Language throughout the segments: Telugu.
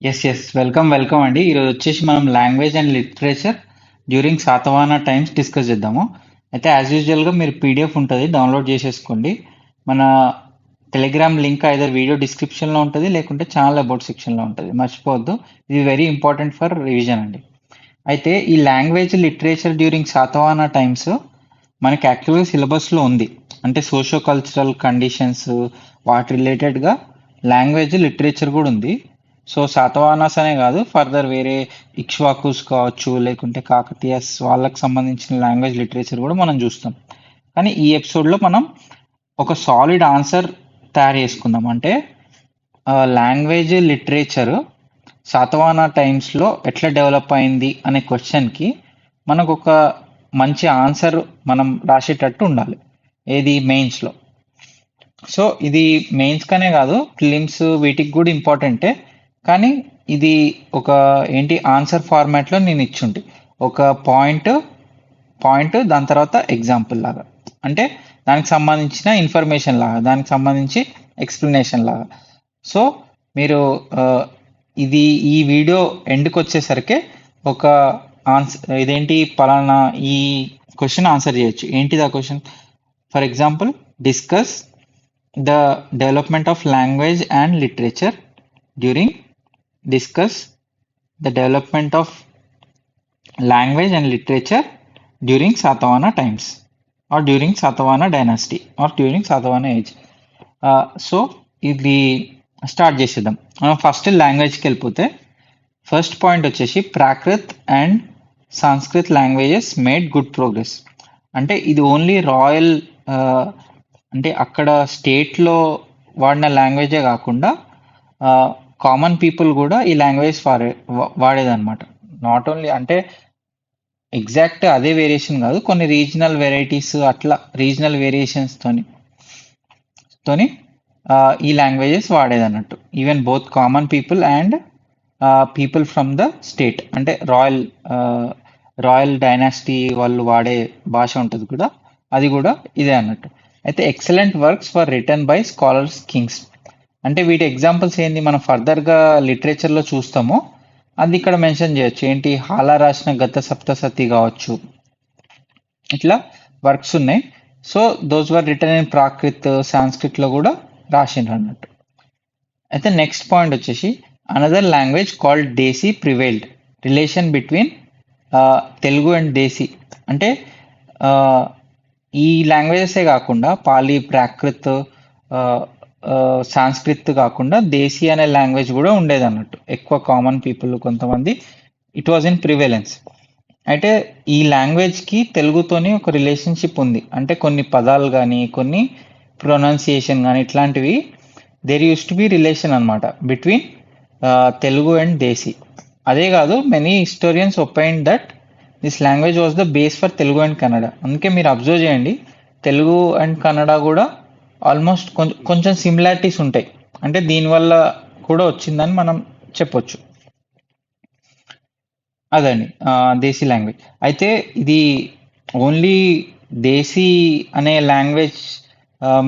వెల్కమ్ అండి. ఈరోజు వచ్చేసి మనం language and literature during Satavahana times discuss చేద్దాము. అయితే యాజ్ యూజువల్గా మీరు పీడిఎఫ్ ఉంటుంది, డౌన్లోడ్ చేసేసుకోండి. మన టెలిగ్రామ్ లింక్ ఐదర్ వీడియో డిస్క్రిప్షన్లో ఉంటుంది, లేకుంటే ఛానల్ అబౌట్ సెక్షన్లో ఉంటుంది. మర్చిపోవద్దు, ఇది వెరీ ఇంపార్టెంట్ ఫర్ రివిజన్ అండి. అయితే ఈ language literature during Satavahana times మనకి యాక్చువల్గా సిలబస్లో ఉంది. అంటే సోషో కల్చరల్ కండిషన్స్ వాటి రిలేటెడ్గా లాంగ్వేజ్ లిటరేచర్ కూడా ఉంది. సో శాతవాహనాస్ అనే కాదు, ఫర్దర్ వేరే ఇక్ష్వాకుస్ కావచ్చు, లేకుంటే కాకతీయస్ వాళ్ళకి సంబంధించిన లాంగ్వేజ్ లిటరేచర్ కూడా మనం చూస్తాం. కానీ ఈ ఎపిసోడ్లో మనం ఒక సాలిడ్ ఆన్సర్ తయారు చేసుకుందాం. అంటే లాంగ్వేజ్ లిటరేచర్ శాతవాహన టైమ్స్లో ఎట్లా డెవలప్ అయింది అనే క్వశ్చన్కి మనకు ఒక మంచి ఆన్సర్ మనం రాసేటట్టు ఉండాలి. ఏది మెయిన్స్లో. సో ఇది మెయిన్స్కనే కాదు, ఫిలిమ్స్ వీటికి కూడా ఇంపార్టెంటే. కానీ ఇది ఒక ఆన్సర్ ఫార్మాట్లో నేను ఇచ్చుంటి. ఒక పాయింట్ దాని తర్వాత ఎగ్జాంపుల్ లాగా, అంటే దానికి సంబంధించిన ఇన్ఫర్మేషన్ లాగా, దానికి సంబంధించి ఎక్స్ప్లెనేషన్ లాగా. సో మీరు ఇది ఈ వీడియో ఎండ్కి వచ్చేసరికి ఒక ఆన్సర్ పలానా ఈ క్వశ్చన్ ఆన్సర్ చేయొచ్చు. ఏంటిది ఆ question? For example, discuss the development of language and literature during discuss the development of language and literature during Satavahana times, or during Satavahana dynasty, or during Satavahana age. So ఇది స్టార్ట్ చేసేద్దాం. మనం ఫస్ట్ లాంగ్వేజ్కి వెళ్ళిపోతే ఫస్ట్ పాయింట్ వచ్చేసి Prakrit and Sanskrit languages made good progress. అంటే ఇది ఓన్లీ రాయల్, అంటే అక్కడ స్టేట్లో వాడిన లాంగ్వేజే కాకుండా కామన్ పీపుల్ కూడా ఈ లాంగ్వేజ్ వాడేదన్నమాట. నాట్ ఓన్లీ అంటే ఎగ్జాక్ట్ అదే వేరియేషన్ కాదు, కొన్ని రీజనల్ వెరైటీస్, అట్లా రీజనల్ వేరియేషన్స్ తోని ఈ లాంగ్వేజెస్ వాడేదన్నట్టు. Even both common people and people from the state, అంటే రాయల్ డైనాసిటీ వాళ్ళు వాడే భాష ఉంటుంది కూడా, అది కూడా ఇదే అన్నట్టు. అయితే excellent works for written by scholars Kings. అంటే వీటి ఎగ్జాంపుల్స్ ఏంది మనం ఫర్దర్గా లిటరేచర్లో చూస్తాము, అది ఇక్కడ మెన్షన్ చేయొచ్చు. హాలా రాసిన గత సప్తసతి కావచ్చు, ఇట్లా వర్క్స్ ఉన్నాయి. So those were written in Prakrit, సాంస్క్రిట్లో కూడా రాసిండ్రు అన్నట్టు. అయితే నెక్స్ట్ పాయింట్ వచ్చేసి another language called Desi prevailed. Relation between Telugu and Desi. అంటే ఈ లాంగ్వేజెసే కాకుండా పాలీ, ప్రాకృత్, సాంస్క్రిత్ కాకుండా దేశీ అనే లాంగ్వేజ్ కూడా ఉండేది అన్నట్టు. ఎక్కువ కామన్ పీపుల్ కొంతమంది, ఇట్ వాజ్ ఇన్ ప్రివేలెన్స్. అయితే ఈ లాంగ్వేజ్కి తెలుగుతోని ఒక రిలేషన్షిప్ ఉంది. అంటే కొన్ని పదాలు కానీ, కొన్ని ప్రొనౌన్సియేషన్ కానీ, ఇట్లాంటివి there use to be relation అనమాట బిట్వీన్ తెలుగు అండ్ దేశీ. అదే కాదు, many historians opine that this language was the base for Telugu and Kannada. అందుకే మీరు అబ్జర్వ్ చేయండి, తెలుగు అండ్ కన్నడ కూడా ఆల్మోస్ట్ కొంచెం సిమిలారిటీస్ ఉంటాయి. అంటే దీనివల్ల కూడా వచ్చిందని మనం చెప్పొచ్చు. అదండి దేశీ లాంగ్వేజ్. అయితే ఇది ఓన్లీ దేశీ అనే లాంగ్వేజ్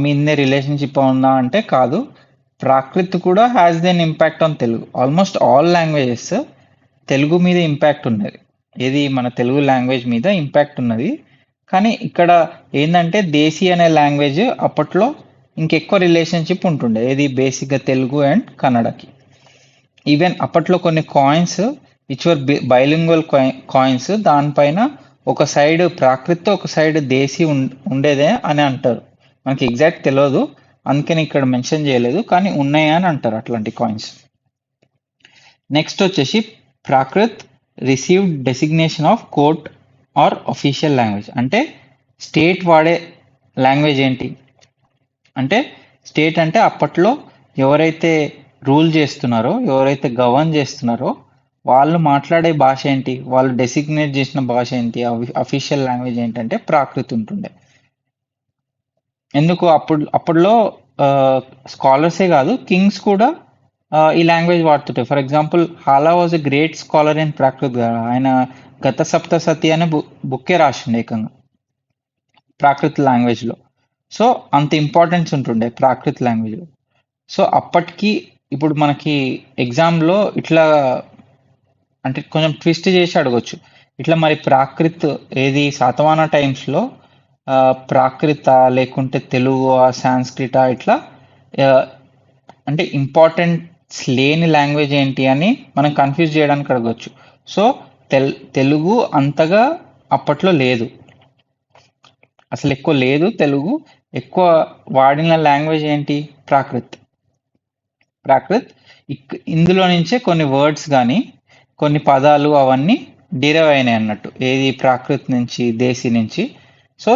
మీదనే రిలేషన్షిప్ ఉందా అంటే కాదు. ప్రాకృత్ కూడా has then impact on Telugu. Almost all languages Telugu మీద ఇంపాక్ట్ ఉన్నది. ఏది మన తెలుగు లాంగ్వేజ్ మీద ఇంపాక్ట్ ఉన్నది. కానీ ఇక్కడ ఏంటంటే దేశీ అనే లాంగ్వేజ్ అప్పట్లో ఇంకెక్కువ రిలేషన్షిప్ ఉంటుండే, ఏది బేసిక్గా తెలుగు అండ్ కన్నడకి. ఈవెన్ అప్పట్లో కొన్ని coins which were bilingual coins, దానిపైన ఒక సైడ్ ప్రాకృత్, ఒక సైడ్ దేశీ ఉండేదే అని అంటారు. మనకి ఎగ్జాక్ట్ తెలియదు, అందుకని ఇక్కడ మెన్షన్ చేయలేదు, కానీ ఉన్నాయి అని అంటారు అట్లాంటి కాయిన్స్. నెక్స్ట్ వచ్చేసి Prakrit received designation of court are official language. అంటే స్టేట్ వాడే లాంగ్వేజ్ ఏంటి అంటే, స్టేట్ అంటే అప్పట్లో ఎవరైతే రూల్ చేస్తున్నారో, ఎవరైతే గవర్న్ చేస్తున్నారో వాళ్ళు మాట్లాడే భాష ఏంటి, వాళ్ళు డెసిగ్నేట్ చేసిన భాష ఏంటి, అఫీషియల్ లాంగ్వేజ్ ఏంటంటే ప్రాకృత్ ఉంటుండే. ఎందుకు అప్పుడులో స్కాలర్సే కాదు, కింగ్స్ కూడా ఈ లాంగ్వేజ్ వాడుతుంటాయి. For example, Hala was a great scholar in Prakrit. ఆయన గత సప్తసతి అనే బుక్కే రాసిండే ఏకంగా ప్రాకృత్ లాంగ్వేజ్లో. సో అంత ఇంపార్టెన్స్ ఉంటుండే ప్రాకృత్ లాంగ్వేజ్లో. సో అప్పటికి ఇప్పుడు మనకి ఎగ్జామ్లో ఇట్లా అంటే కొంచెం ట్విస్ట్ చేసి అడగొచ్చు. ఇట్లా మరి ప్రాకృత్ ఏది శాతవాహన టైమ్స్‌లో ప్రాకృత లేకుంటే తెలుగా, సాంస్క్రిటా ఇట్లా ఆహ్, అంటే ఇంపార్టెన్స్ లేని లాంగ్వేజ్ ఏంటి అని మనం కన్‌ఫ్యూజ్ చేయడానికి అడగొచ్చు. సో, తెలుగు అంతగా అప్పట్లో లేదు. అసలు ఎక్కువ లేదు తెలుగు. ఎక్కువ వాడిన లాంగ్వేజ్ ఏంటి? ప్రాకృత్. ప్రాకృత్. ఇందులో నుంచే కొన్ని వర్డ్స్ గానీ, కొన్ని పదాలు అవన్నీ డిరైవ్ అయినాయి అన్నట్టు. ఏది ప్రాకృత్ నుంచి, దేశీ నుంచి. సో,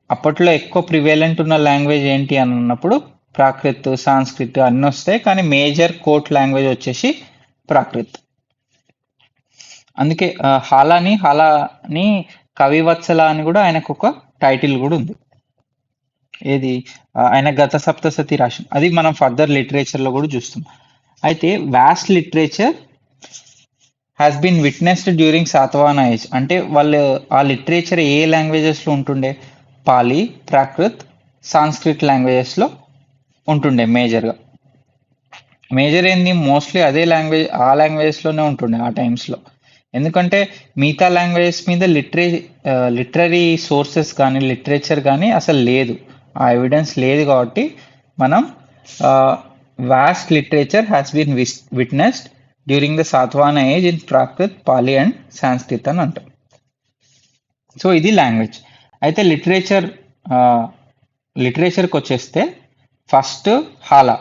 అప్పట్లో ఎక్కువ ప్రివేలెంట్ ఉన్న లాంగ్వేజ్ ఏంటి అని అన్నప్పుడు ప్రాకృత్, సాంస్క్రిట్ అన్నీ వస్తాయి. కానీ మేజర్ కోర్ట్ లాంగ్వేజ్ వచ్చేసి ప్రాకృత్. అందుకే హాలాని కవివత్సల అని కూడా ఆయనకు ఒక టైటిల్ కూడా ఉంది. ఏది ఆయన గత సప్తసతి రాసింది. అది మనం ఫర్దర్ లిటరేచర్లో కూడా చూస్తాం. అయితే vast literature has been witnessed during Satavahana age. అంటే వాళ్ళు ఆ లిటరేచర్ ఏ లాంగ్వేజెస్లో ఉంటుండే? పాలి, ప్రాకృత్, సాంస్క్రిట్ లాంగ్వేజెస్లో ఉంటుండే మేజర్గా. మేజర్ ఏంది? మోస్ట్లీ అదే లాంగ్వేజ్, ఆ లాంగ్వేజెస్లోనే ఉంటుండే ఆ టైమ్స్లో. ఎందుకంటే మిగతా లాంగ్వేజెస్ మీద లిటరరీ సోర్సెస్ కానీ లిటరేచర్ కానీ అసలు లేదు. ఆ ఎవిడెన్స్ లేదు కాబట్టి మనం vast literature has been witnessed during the Satavahana age in Prakrit, Pali and Sanskrit అని అంటాం. సో ఇది లాంగ్వేజ్. అయితే లిటరేచర్కి వచ్చేస్తే ఫస్ట్ హాలా.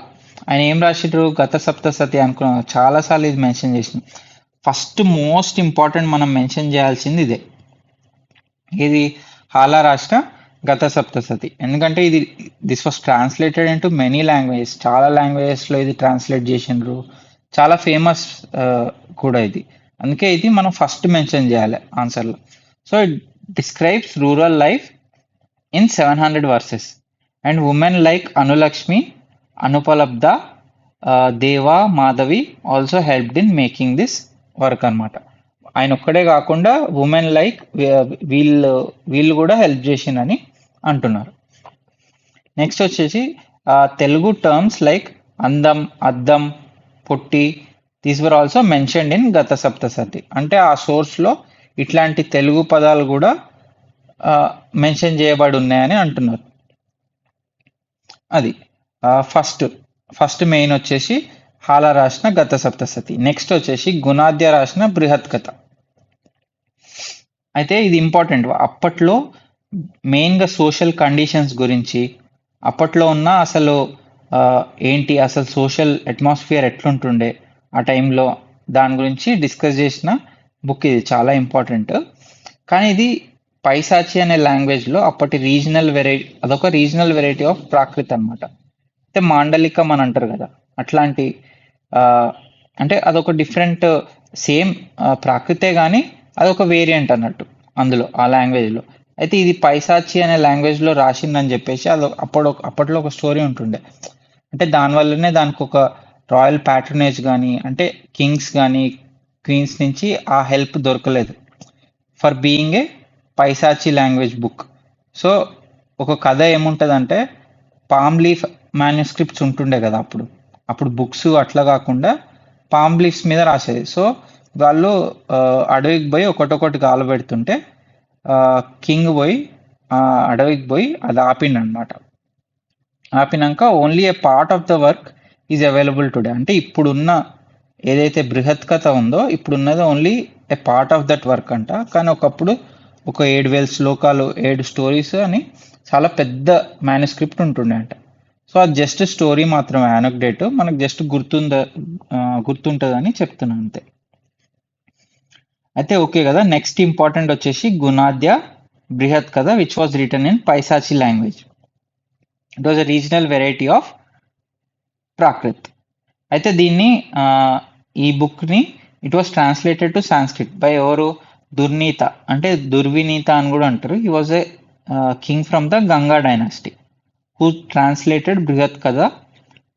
ఆయన ఏం రాసిండ్రు? గత సప్తసతి అనుకున్నాం, చాలాసార్లు ఇది మెన్షన్ చేసినాం. ఫస్ట్ మోస్ట్ ఇంపార్టెంట్ మనం మెన్షన్ చేయాల్సింది ఇదే. ఇది హాలా రాసిన గత సప్తసతి. ఎందుకంటే this was translated into many languages. చాలా లాంగ్వేజెస్లో ఇది ట్రాన్స్లేట్ చేసిండ్రు. చాలా ఫేమస్ కూడా ఇది. అందుకే ఇది మనం ఫస్ట్ మెన్షన్ చేయాలి ఆన్సర్లో. So it describes rural life in 700 verses. And women like Anulakshmi, Anupalabdha, Deva, Madhavi also helped in making this work అనమాట. ఆయన ఒక్కడే కాకుండా ఉమెన్ లైక్ వీళ్ళు కూడా హెల్ప్ చేసిందని అంటున్నారు. నెక్స్ట్ వచ్చేసి తెలుగు టర్మ్స్ లైక్ అందం, అద్దం, పొట్టి, these were also mentioned in Gatha Saptashati. అంటే ఆ సోర్స్లో ఇట్లాంటి తెలుగు పదాలు కూడా మెన్షన్ చేయబడి ఉన్నాయని అంటున్నారు. అది ఫస్ట్ మెయిన్ వచ్చేసి హాల రాసిన గత సప్తసతి. నెక్స్ట్ వచ్చేసి గుణాద్య రాసిన బృహత్ కథ. అయితే ఇది ఇంపార్టెంట్. అప్పట్లో మెయిన్గా సోషల్ కండిషన్స్ గురించి, అప్పట్లో ఉన్న అసలు ఏంటి, అసలు సోషల్ అట్మాస్ఫియర్ ఎట్లుంటుండే ఆ టైంలో, దాని గురించి డిస్కస్ చేసిన బుక్ ఇది. చాలా ఇంపార్టెంట్. కానీ ఇది పైశాచి అనే లాంగ్వేజ్లో అప్పటి అదొక రీజనల్ వెరైటీ ఆఫ్ ప్రాకృత్ అనమాట. అయితే మాండలికం అని అంటారు కదా, అట్లాంటి అంటే అదొక డిఫరెంట్, సేమ్ ప్రాకృతే కానీ అదొక వేరియంట్ అన్నట్టు అందులో, ఆ లాంగ్వేజ్లో. అయితే ఇది పైశాచి అనే లాంగ్వేజ్లో రాసిందని చెప్పేసి అప్పట్లో ఒక స్టోరీ ఉంటుండే. అంటే దానివల్లనే దానికి ఒక రాయల్ ప్యాట్రనేజ్ కానీ, అంటే కింగ్స్ కానీ క్వీన్స్ నుంచి ఆ హెల్ప్ దొరకలేదు for being a Paishachi language book. సో ఒక కథ ఏముంటుందంటే, పామ్ లీఫ్ మాన్యుస్క్రిప్ట్స్ ఉంటుండే కదా అప్పుడు బుక్స్ అట్లా కాకుండా పామ్ లీఫ్స్ మీద రాసేది. సో వాళ్ళు అడవికి పోయి ఒకటొకటి పెడుతుంటే కింగ్ పోయి అడవికి పోయి అది ఆపిండనమాట. ఆపినాక only a part of the work is available today. అంటే ఇప్పుడున్న ఏదైతే బృహత్ కథ ఉందో ఇప్పుడున్నది only a part of that work అంట. కానీ ఒకప్పుడు ఒక 7,000 శ్లోకాలు, 7 స్టోరీస్ అని చాలా పెద్ద మాన్యుస్క్రిప్ట్ ఉంటుండే అంట. సో అది జస్ట్ స్టోరీ మాత్రమే, యానక్డేట్, మనకు జస్ట్ గుర్తుంటుందని చెప్తున్నాను అంతే. అయితే ఓకే కదా. నెక్స్ట్ ఇంపార్టెంట్ వచ్చేసి Gunadhya Brihat Katha, which was written in Paishachi language. It was a regional variety of Prakrit. అయితే దీన్ని ఈ బుక్ని it was translated to Sanskrit by ఎవరు? దుర్నీత, అంటే దుర్వినీత అని కూడా అంటారు. He was a king from the Ganga dynasty who translated Brihat Katha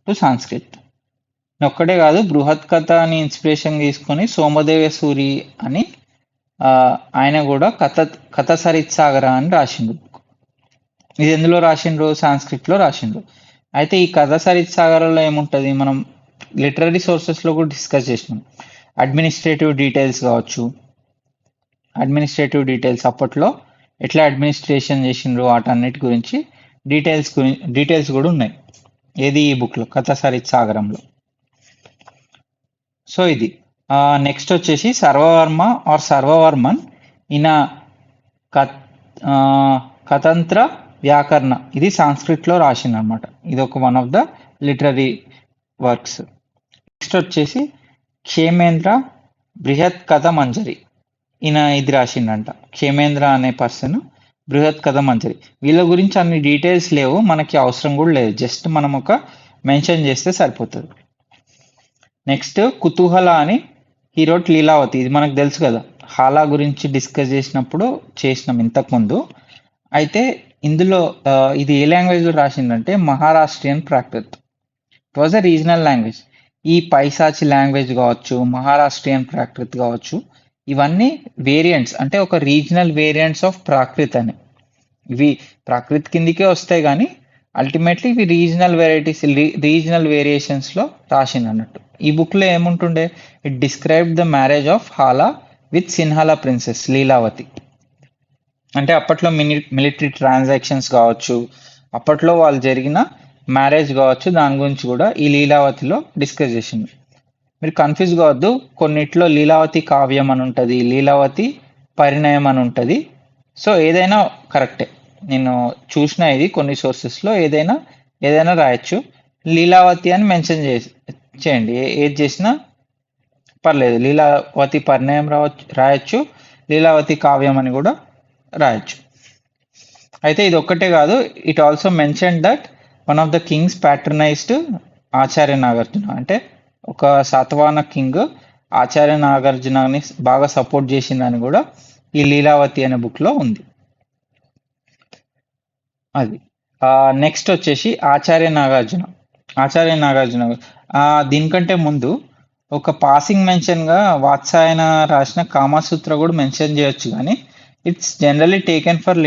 to Sanskrit. ఒక్కడే కాదు, బృహత్ కథ అని ఇన్స్పిరేషన్ తీసుకొని సోమదేవ సూరి అని ఆయన కూడా కథ సరిత్సాగర అని రాసిండు బుక్. ఇది ఎందులో రాసిండ్రు? సాంస్క్రిట్లో రాసిండ్రు. అయితే ఈ కథ సరిత్సాగరలో ఏముంటుంది, మనం లిటరరీ సోర్సెస్లో కూడా డిస్కస్ చేసినాం. అడ్మినిస్ట్రేటివ్ డీటెయిల్స్ కావచ్చు, అడ్మినిస్ట్రేటివ్ డీటెయిల్స్ అప్పట్లో ఎట్లా అడ్మినిస్ట్రేషన్ చేసిండ్రు వాటన్నిటి గురించి డీటెయిల్స్ కూడా ఉన్నాయి. ఏది ఈ బుక్లో కథ సరిత్ సాగరంలో. సో ఇది నెక్స్ట్ వచ్చేసి సర్వవర్మ ఆర్ సర్వవర్మన్ ఈయన కతంత్ర వ్యాకరణ, ఇది సాంస్క్రిట్లో రాసింది అనమాట. ఇది ఒక one of the literary works. Next వచ్చేసి క్షేమేంద్ర బృహత్ కథ మంజరి, ఈయన ఇది రాసిండంట. క్షేమేంద్ర అనే పర్సన్ బృహత్ కథ మంజరి. వీళ్ళ గురించి అన్ని డీటెయిల్స్ లేవు, మనకి అవసరం కూడా లేదు, జస్ట్ మనం ఒక మెన్షన్ చేస్తే సరిపోతుంది. నెక్స్ట్ కుతూహల అని హీరోట్ లీలావతి, ఇది మనకు తెలుసు కదా, హాలా గురించి డిస్కస్ చేసినప్పుడు చేసినాం ఇంతకుముందు. అయితే ఇందులో ఇది ఏ లాంగ్వేజ్లో రాసిందంటే Maharashtrian Prakrit. It was a regional language. ఈ పైసాచి లాంగ్వేజ్ కావచ్చు, మహారాష్ట్రియన్ ప్రాకృత్ కావచ్చు, ఇవన్నీ వేరియంట్స్, అంటే ఒక రీజనల్ వేరియంట్స్ ఆఫ్ ప్రాకృత్ అని. ఇవి ప్రాకృత్ కిందికే వస్తాయి కానీ అల్టిమేట్లీ ఇవి రీజనల్ వెరైటీస్, రీజనల్ వేరియేషన్స్లో రాసింది అన్నట్టు. ఈ బుక్లో ఏముంటుండే, it describe the marriage of Hala with Sinhala princess Lilavati. అంటే అప్పట్లో మిలిటరీ ట్రాన్సాక్షన్స్ కావచ్చు, అప్పట్లో వాళ్ళు జరిగిన మ్యారేజ్ కావచ్చు, దాని గురించి కూడా ఈ లీలావతిలో డిస్కస్ చేసింది. మీరు కన్ఫ్యూజ్ కావద్దు, కొన్నిట్లో లీలావతి కావ్యం అని ఉంటుంది, లీలావతి పరిణయం అని ఉంటుంది. సో ఏదైనా కరెక్టే, నేను చూసిన ఇది కొన్ని సోర్సెస్లో ఏదైనా రాయొచ్చు. లీలావతి అని మెన్షన్ చేయండి, ఏది చేసినా పర్లేదు. లీలావతి పరిణయం రాయొచ్చు, లీలావతి కావ్యం అని కూడా రాయొచ్చు. అయితే ఇది ఒక్కటే కాదు, it also mention that one of the kings patronized Acharya Nagarjuna. అంటే ఒక శాతవాహన కింగ్ ఆచార్య నాగార్జునని బాగా సపోర్ట్ చేసిందని కూడా ఈ లీలావతి అనే బుక్లో ఉంది. అది నెక్స్ట్ వచ్చేసి ఆచార్య నాగార్జున. దీనికంటే ముందు ఒక పాసింగ్ మెన్షన్గా వాత్సాయన రాసిన కామసూత్ర కూడా మెన్షన్ చేయొచ్చు, కానీ it's generally taken for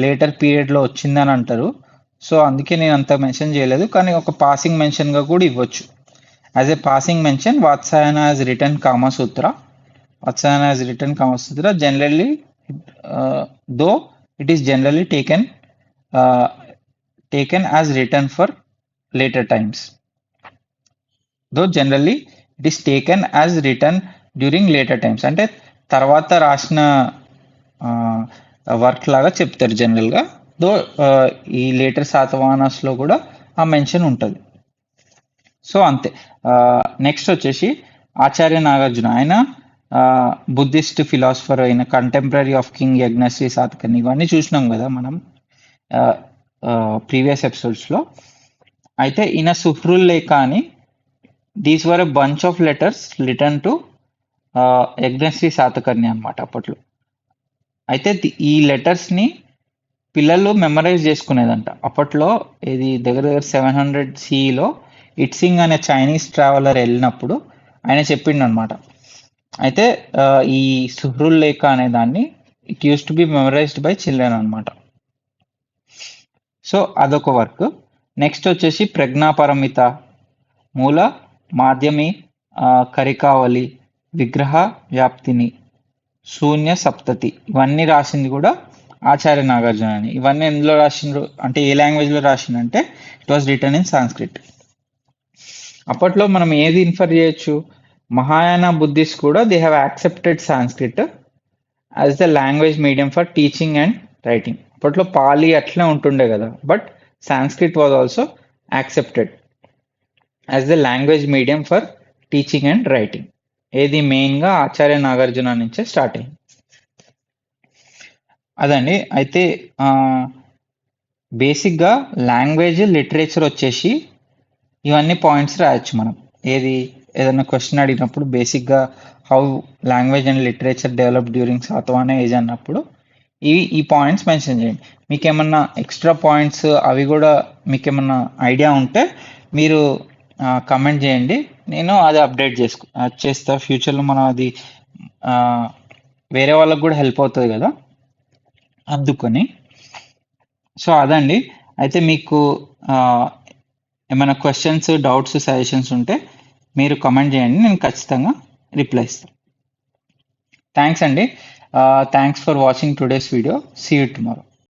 later పీరియడ్లో వచ్చిందని అంటారు. సో అందుకే నేను అంత మెన్షన్ చేయలేదు, కానీ ఒక పాసింగ్ మెన్షన్గా కూడా ఇవ్వచ్చు. As a passing mention, Vatsyayana has return Kamasutra. Generally though it is generally taken as written for later times. Though generally it is taken as written during later times. అంటే తర్వాత రాసిన వర్క్ లాగా చెప్తారు జనరల్గా. దో ఈ లేటర్ శాతవాహనాస్లో కూడా ఆ మెన్షన్ ఉంటుంది. సో అంతే. నెక్స్ట్ వచ్చేసి ఆచార్య నాగార్జున, ఆయన బుద్ధిస్ట్ ఫిలాసఫర్, అయిన contemporary of king Yajnashri Satakarni. ఇవన్నీ చూసినాం కదా మనం ప్రీవియస్ ఎపిసోడ్స్లో. అయితే ఈయన సుహృల్లేఖ అని, these were a bunch of letters return to Yajnashri Satakarni అనమాట అప్పట్లో. అయితే ఈ లెటర్స్ని పిల్లలు మెమరైజ్ చేసుకునేదంట అప్పట్లో. ఇది దగ్గర 700 CEలో ఇట్సింగ్ అనే చైనీస్ ట్రావెలర్ వెళ్ళినప్పుడు ఆయన చెప్పిండు అనమాట. అయితే ఈ సుహృల్లేఖ అనే దాన్ని it use to be memorized by children అనమాట. సో అదొక వర్క్. నెక్స్ట్ వచ్చేసి ప్రజ్ఞాపరమిత, మూల మాధ్యమి, కరికావలి, విగ్రహ వ్యాప్తిని, శూన్య సప్తతి, ఇవన్నీ రాసింది కూడా ఆచార్య నాగార్జున అని. ఇవన్నీ ఎందులో రాసిండ్రు అంటే ఏ లాంగ్వేజ్లో రాసిండంటే it was written in Sanskrit. అప్పట్లో మనం ఏది ఇన్ఫర్ చేయొచ్చు, మహాయాన బుద్ధిస్ట్ కూడా they have accepted Sanskrit as the language medium for teaching and writing. అప్పట్లో పాలి అట్లే ఉంటుండే కదా, but Sanskrit was also accepted as the language medium for teaching and writing. ఏది మెయిన్గా ఆచార్య నాగార్జున నుంచే స్టార్ట్ అయింది. అదండి. అయితే బేసిక్గా లాంగ్వేజ్ లిటరేచర్ వచ్చేసి ఇవన్నీ పాయింట్స్ రాయొచ్చు మనం. ఏదైనా క్వశ్చన్ అడిగినప్పుడు బేసిక్గా how language and literature develop during Satavahana age అన్నప్పుడు ఈ పాయింట్స్ మెన్షన్ చేయండి. మీకు ఏమన్నా ఎక్స్ట్రా పాయింట్స్ అవి కూడా మీకు ఏమన్నా ఐడియా ఉంటే మీరు కమెంట్ చేయండి, నేను అది అప్డేట్ చేస్తా ఫ్యూచర్లో. మనం అది వేరే వాళ్ళకు కూడా హెల్ప్ అవుతుంది కదా, అందుకని. సో అదండి. అయితే మీకు ఏమైనా క్వశ్చన్స్, డౌట్స్, సజెషన్స్ ఉంటే మీరు కామెంట్ చేయండి, నేను ఖచ్చితంగా రిప్లై ఇస్తాను. థ్యాంక్స్ అండి. Thanks for watching today's video. See you tomorrow.